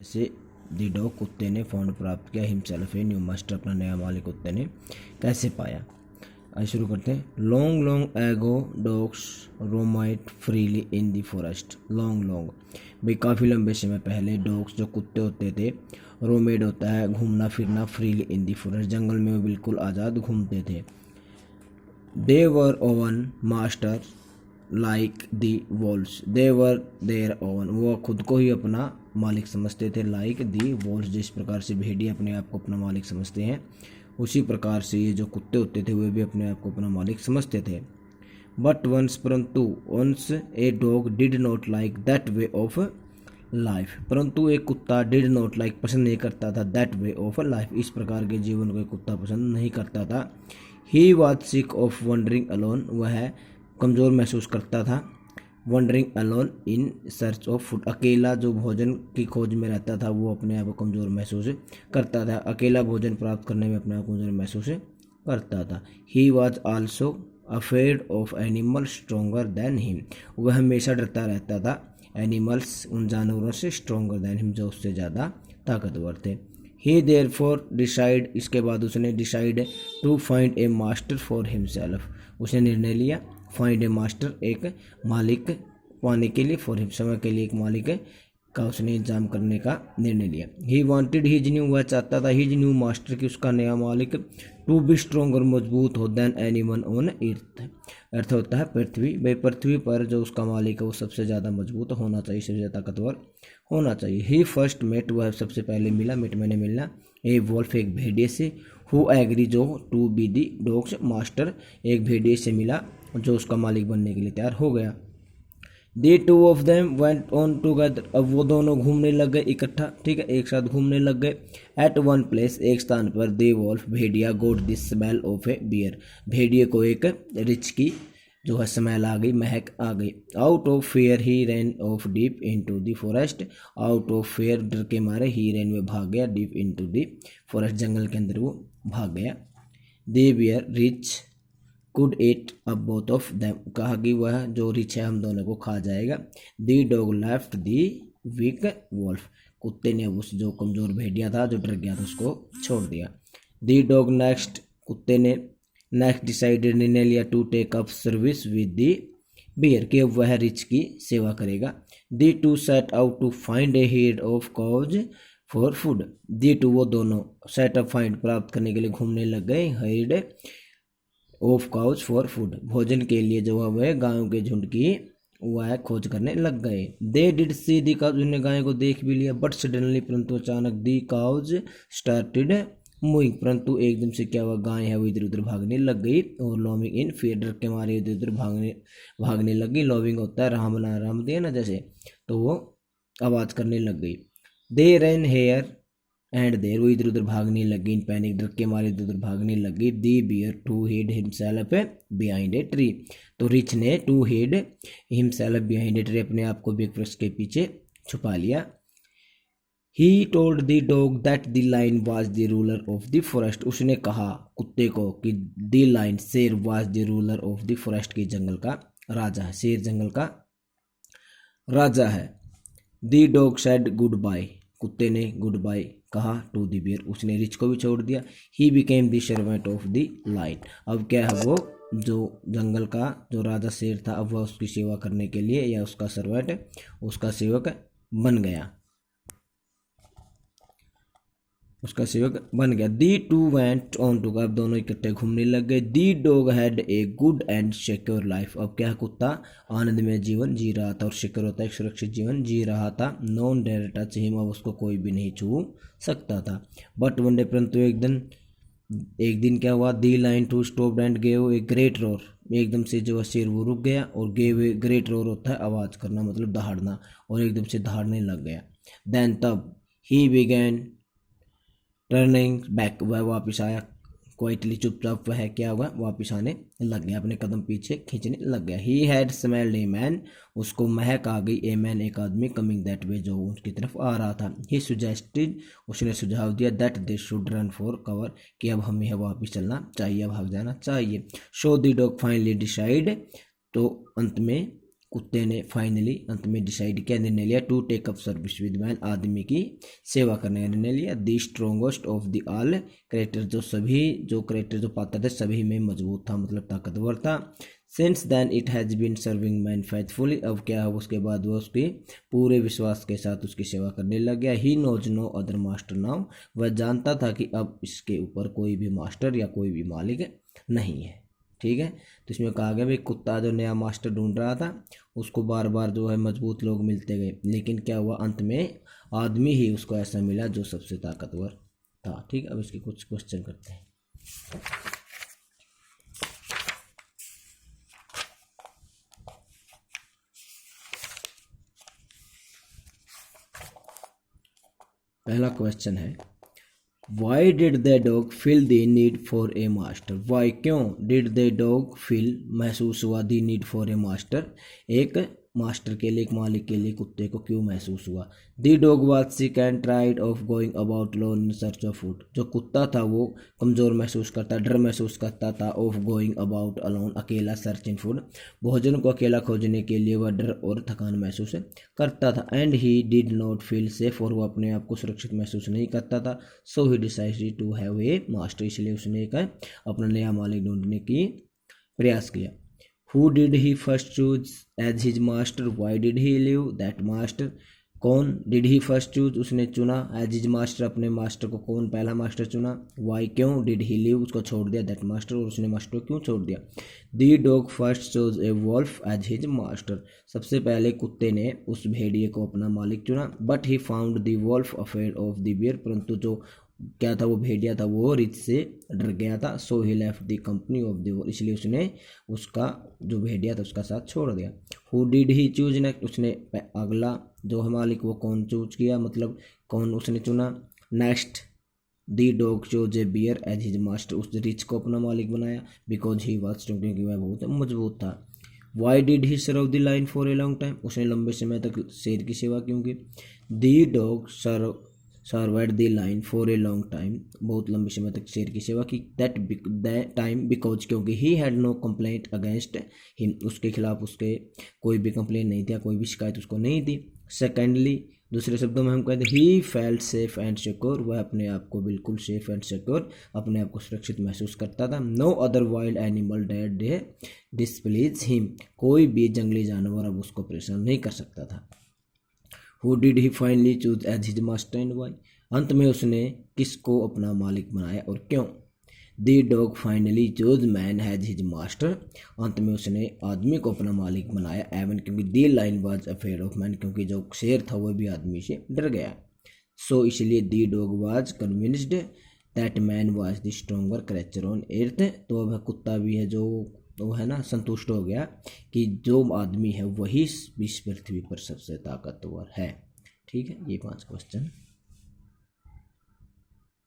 से दी डॉग कुत्ते ने फाउंड प्राप्त किया हिमसेल्फ ए न्यू मास्टर अपना नया मालिक कुत्ते ने कैसे पाया। आइए शुरू करते हैं। Long long ago dogs roamed freely in the forest. Long long भाई काफ़ी लंबे समय पहले डॉग्स जो कुत्ते होते थे, रोमेड होता है घूमना फिरना, फ्रीली इन दी फॉरेस्ट जंगल में वो बिल्कुल आज़ाद घूमते थे। They were own master like the wolves. They were their own, वो खुद को ही अपना मालिक समझते थे। लाइक दी वॉल्स, जिस प्रकार से भेड़िए अपने आप को अपना मालिक समझते हैं, उसी प्रकार से ये जो कुत्ते होते थे वे भी अपने आप को अपना मालिक समझते थे। बट वंस, परंतु once a dog did not like that way of life. परंतु एक कुत्ता डिड नॉट लाइक पसंद नहीं करता था, दैट वे ऑफ लाइफ इस प्रकार के जीवन को एक कुत्ता पसंद नहीं करता था। He was sick of wondering alone, वह कमज़ोर महसूस करता था। Wondering alone in search of food, अकेला जो भोजन की खोज में रहता था वो अपने आप को कमज़ोर महसूस करता था। अकेला भोजन प्राप्त करने में अपने आप को कमज़ोर महसूस करता था। He was also afraid of animal stronger than him, वह हमेशा डरता रहता था एनिमल्स, उन जानवरों से, स्ट्रोंगर देन हिम जो उससे ज़्यादा ताकतवर थे। ही देयरफॉर डिसाइड, इसके बाद उसने decide to find a master for himself, उसने निर्णय लिया फाइंड ए मास्टर, एक मालिक पाने के लिए, फॉर हिम समय के लिए एक मालिक का उसने इंतजाम करने का निर्णय लिया। ही वांटेड हिज न्यू, वह चाहता था हिज न्यू मास्टर की, उसका नया मालिक, टू बी स्ट्रोंगर, मजबूत हो, देन एनीवन ऑन अर्थ, अर्थ होता है पृथ्वी, भाई पृथ्वी पर जो उसका मालिक है वो सबसे ज़्यादा मजबूत होना चाहिए, सबसे ज़्यादा ताकतवर होना चाहिए। ही फर्स्ट मेट, वह सबसे पहले मिला, मेट मैंने मिलना, ए वॉल्फ एक भेड़िए से, हु एग्री जो to be the dog's master, एक भेड़िए से मिला जो उसका मालिक बनने के लिए तैयार हो गया। The two of them went on together, अब वो दोनों घूमने लग गए इकट्ठा, ठीक है, एक साथ घूमने लग गए। एट वन प्लेस, एक स्थान पर, दे वॉल्फ भेड़िया got this smell of a bear, भेड़िए को एक रिच की जो है स्मेल आ गई, महक आ गई। Out of fear he ran off deep into the forest, out of fear डर के मारे, ही रैन में भाग गया, डीप इनटू द फॉरेस्ट जंगल के अंदर वो भाग गया। दे बियर रिच could eat up both of them, कहा कि वह जो रिच है हम दोनों को खा जाएगा। The dog left the weak wolf, कुत्ते ने उस जो कमज़ोर भेड़िया था जो डर गया था उसको छोड़ दिया। दी डॉग नेक्स्ट, कुत्ते ने नेक्स्ट डिसाइडेड निर्णय लिया, to take up service with the bear, कि अब वह रिच की सेवा करेगा। The two set out to find a herd of cows for food, the two वो दोनों सेट अप फाइंड प्राप्त करने के लिए घूमने लग गए, head of cows for food भोजन के लिए जो है वह गायों के झुंड की वह खोज करने लग गए। They did C the cause, उन्होंने गायों को देख भी लिया। बट सडनली, परंतु अचानक, दी काउज स्टार्टेड मूविंग, परंतु एकदम से क्या हुआ, गाय है वो इधर उधर भागने लग गई। और लॉविंग इन फियर, डर के मारे इधर उधर भागने लग गई। लॉविंग होता है राम बना राम दिया ना जैसे, तो वो आवाज़ करने लग गई। They run here and there, वो इधर उधर भागने लगी, इन पैनिक, डर के मारे इधर उधर भागने लगी। The bear to hid himself behind a tree, तो रिच ने to hid himself behind a tree, अपने आप को भी एक वृक्ष के पीछे छुपा लिया। He told the dog that the line was the ruler of the forest, उसने कहा कुत्ते को कि द लाइन, शेर, was the ruler of the forest, की जंगल का राजा है, शेर जंगल का राजा है। The dog said good bye, कुत्ते ने गुड बाय कहा टू दी बियर, उसने रिच को भी छोड़ दिया। He became the servant of the lion, अब क्या है वो जो जंगल का जो राजा शेर था, अब वह उसकी सेवा करने के लिए, या उसका सर्वेंट, उसका सेवक बन गया, उसका सेवक बन गया। The two went on to, अब दोनों इकट्ठे घूमने लग गए। The dog had a good and secure life, अब क्या कुत्ता आनंद में जीवन जी रहा था, और सिक्योर होता है एक सुरक्षित जीवन जी रहा था। नॉन डेयर टच हिम, अब उसको कोई भी नहीं छू सकता था। बट वन डे, परंतु एक दिन क्या हुआ, the lion to stop and gave a great roar, एकदम से जो शेर वो रुक गया, और गेव ए ग्रेट रोर होता है आवाज़ करना, मतलब दहाड़ना, और एकदम से दहाड़ने लग गया। देन तब, ही बिगैन टर्निंग बैक, वह वापस आया, क्वाइटली चुपचाप वह क्या हुआ वापस आने लग गया, अपने कदम पीछे खींचने लग गया। He had smelled a man, उसको महक आ गई, ए मैन एक आदमी, कमिंग दैट वे, जो उनकी तरफ आ रहा था। ही सुजेस्टेड, उसने सुझाव दिया, that they should run for cover, कि अब हमें वापस चलना चाहिए, भाग जाना चाहिए। Show the dog finally decide, तो अंत में कुत्ते ने फाइनली अंत में डिसाइड किया, निर्णय लिया, to take up service with man, आदमी की सेवा करने का निर्णय लिया। The strongest of the all character, जो कैरेक्टर जो पात्र थे सभी में मजबूत था, मतलब ताकतवर था। Since then it has been serving man faithfully, अब क्या है उसके बाद वो उसके पूरे विश्वास के साथ उसकी सेवा करने लग गया। He knows no other master now, वह जानता था कि अब इसके ऊपर कोई भी मास्टर या कोई भी मालिक नहीं है। ठीक है, तो इसमें कहा गया भाई कुत्ता जो नया मास्टर ढूंढ रहा था उसको बार बार जो है मजबूत लोग मिलते गए, लेकिन क्या हुआ, अंत में आदमी ही उसको ऐसा मिला जो सबसे ताकतवर था। ठीक है, अब इसके कुछ क्वेश्चन करते हैं। पहला क्वेश्चन है, why did the dog feel the need for a master, why क्यों, डिड द डॉग फील महसूस हुआ, the need for a master, एक मास्टर के लिए, एक मालिक के लिए कुत्ते को क्यों महसूस हुआ। The dog was sick and tried of going about loan in search of food, जो कुत्ता था वो कमज़ोर महसूस करता, डर महसूस करता था, ऑफ गोइंग अबाउट अलोन, अकेला, सर्च इन फूड, भोजन को अकेला खोजने के लिए वह डर और थकान महसूस करता था। And he did not feel safe, और वो अपने आप को सुरक्षित महसूस नहीं करता था। So he decided to have a master, इसलिए उसने एक अपना नया मालिक ढूंढने की प्रयास किया। Who did he first choose as his master? Why did he leave that master? कौन did he first choose, उसने चुना, as his master, अपने मास्टर को कौन पहला मास्टर चुना। Why क्यों, did he leave, उसको छोड़ दिया, that master, और उसने मास्टर को क्यों छोड़ दिया। The dog first chose a wolf as his master, सबसे पहले कुत्ते ने उस भेड़िए को अपना मालिक चुना। But he found the wolf afraid of the bear, परंतु जो क्या था वो भेड़िया था वो रिछ से डर गया था। So he left the company of the wolf, इसलिए उसने उसका जो भेड़िया था उसका साथ छोड़ दिया। Who did he choose next, उसने अगला जो है मालिक वो कौन चूज किया, मतलब कौन उसने चुना। Next the dog chose a bear as his master, उस रिच को अपना मालिक बनाया। बिकॉज ही वॉज स्ट्रॉन्ग, क्योंकि वह बहुत मजबूत था। Why did he serve the lion for a long time, उसने लंबे समय तक शेर की सेवा क्यों की। The dog served the lion for a long time, बहुत लंबे समय तक शेर की सेवा की। दैट टाइम बिकॉज, क्योंकि he had no complaint against him, उसके खिलाफ उसके कोई भी कंप्लेंट नहीं था, कोई भी शिकायत उसको नहीं थी। सेकेंडली, दूसरे शब्दों में हम कहते हैं he felt safe and secure, वह अपने आप को बिल्कुल सेफ एंड सिक्योर, अपने आप को सुरक्षित महसूस करता था। नो अदर वाइल्ड एनिमल डेड डिस्प्लीज हिम, कोई भी जंगली जानवर अब उसको परेशान नहीं कर सकता था। Who did he finally choose as his master and why? अंत में उसने किसको अपना मालिक बनाया और क्यों। The dog finally chose man as his master, अंत में उसने आदमी को अपना मालिक बनाया। एवन, क्योंकि the lion was afraid of man, क्योंकि जो शेर था वो भी आदमी से डर गया। So इसलिए the dog was convinced that man was the stronger creature on earth, तो वह कुत्ता भी है जो वो है ना संतुष्ट हो गया कि जो आदमी है वही इस पृथ्वी पर सबसे ताकतवर है। ठीक है, ये 5 क्वेश्चन।